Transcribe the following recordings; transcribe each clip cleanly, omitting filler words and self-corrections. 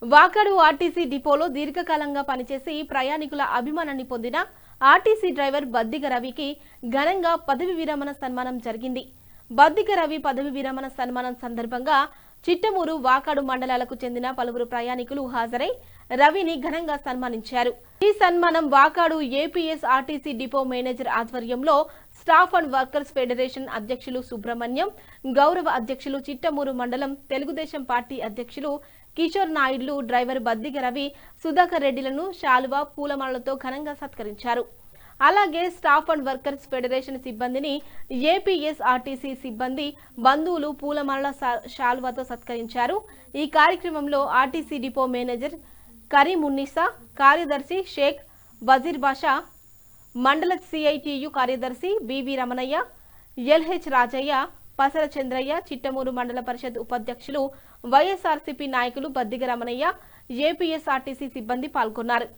Vakadu RTC డిపోలో దీర్ఘకాలంగా పనిచేసి ప్రయాణికుల అభిమానాన్ని పొందిన ఆర్టీసీ డ్రైవర్ బద్దిగ రవికి ఘనంగా పదవి విరమణ సన్మానం జరిగింది. బద్దిగ రవి పదవి విరమణ సన్మానం సందర్భంగా చిట్టమూరు, వాకాడు మండలాలకు చెందిన పలువురు ప్రయాణికులు హాజరై రవిని ఘనంగా సన్మానించారు. ఈ సన్మానం Vakadu APS RTC depot manager ఆధ్వర్యంలో స్టాఫ్ అండ్ వర్కర్స్ ఫెడరేషన్ అధ్యక్షులు సుబ్రహ్మణ్యం, గౌరవ అధ్యక్షులు, చిట్టమూరు మండలం తెలుగుదేశం పార్టీ అధ్యక్షులు కిషోర్ నాయుడులు డ్రైవర్ బద్దిగ రవి, సుధాకర్ రెడ్డిలను శాలువా, పూలమాలతో ఘనంగా సత్కరించారు. అలాగే స్టాఫ్ అండ్ వర్కర్స్ ఫెడరేషన్ సిబ్బందిని ఏపీఎస్ ఆర్టీసీ సిబ్బంది బంధువులు పూలమాల, శాలువాతో సత్కరించారు. ఈ కార్యక్రమంలో ఆర్టీసీ డిపో మేనేజర్ కరీమున్నీసా, కార్యదర్శి షేక్ వజీర్ బాషా, మండల సిఐటియు కార్యదర్శి బివి రమణయ్య, ఎల్హెచ్ రాజయ్య, పసర చంద్రయ్య, చిట్టమూరు మండల పరిషత్ ఉపాధ్యక్షులు, వైఎస్ఆర్సీపీ నాయకులు బద్దిగ రమణయ్య, ఏపీఎస్ ఆర్టీసీ సిబ్బంది పాల్గొన్నారు.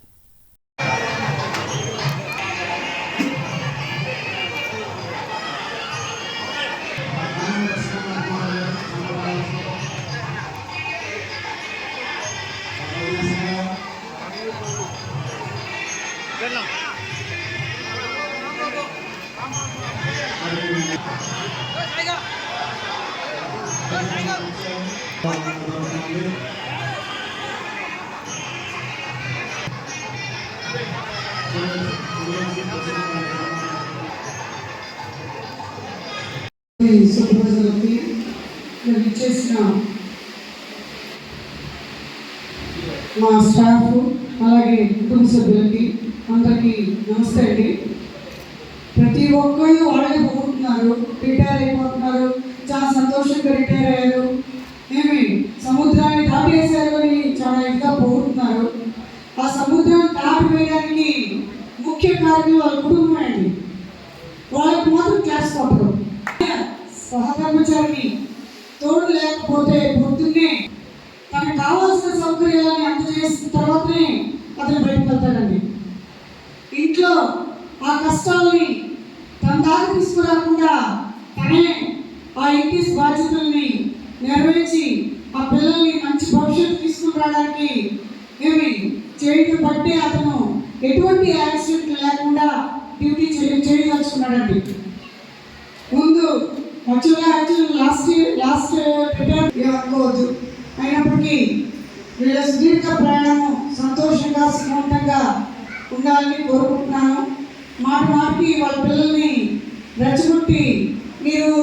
సూపర్వైజర్లకి ఇచ్చేసిన మా స్టాఫ్ అలాగే కుటుంబ సభ్యులకి అందరికీ నమస్తే అండి. ప్రతి ఒక్కళ్ళు వాళ్ళే పోగొట్టున్నారు, రిటైర్ అయిపోతున్నారు, చాలా సంతోషంగా రిటైర్ అయ్యారు, ఏమి సముద్రాన్ని దాటేశారు అని చాలా ఇంకా పోగొట్టున్నారు. ఆ సముద్రాన్ని దాటివేయడానికి ముఖ్య కారణం వాళ్ళ కుటుంబమే అండి. వాళ్ళకి మాత్రం క్లాస్ కొట్టరు. సహకర్మచారిని తోడు లేకపోతే పొద్దున్నే తనకు కావాల్సిన సౌకర్యాన్ని అందజేసిన తర్వాతనే అతను బయటకు వెళ్తాడండి. ఇంట్లో ఆ కష్టాలని తన దాకా తీసుకురాకుండా తనే ఆ ఇంటి బాధ్యతల్ని నెరవేర్చి ఆ పిల్లల్ని మంచి భవిష్యత్తు తీసుకుని రావడానికి ఏమి చేయడం బట్టే అతను ఎటువంటి యాక్సిడెంట్ లేకుండా డ్యూటీ చేయదలుచుకున్నాడండి. ముందు లాస్ట్ రిటైర్ అనుకోవద్దు, అయినప్పటికీ వీళ్ళ సుదీర్ఘ ప్రయాణము సంతోషంగా సుఖవంతంగా ఉండాలని కోరుకుంటున్నాను. మాటికి వాళ్ళ పిల్లల్ని రెచ్చగొట్టి మీరు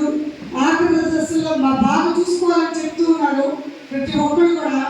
ఆఖరి దశలో బాగా చూసుకోవాలని చెప్తూ ఉన్నారు ప్రతి ఒక్కరు కూడా.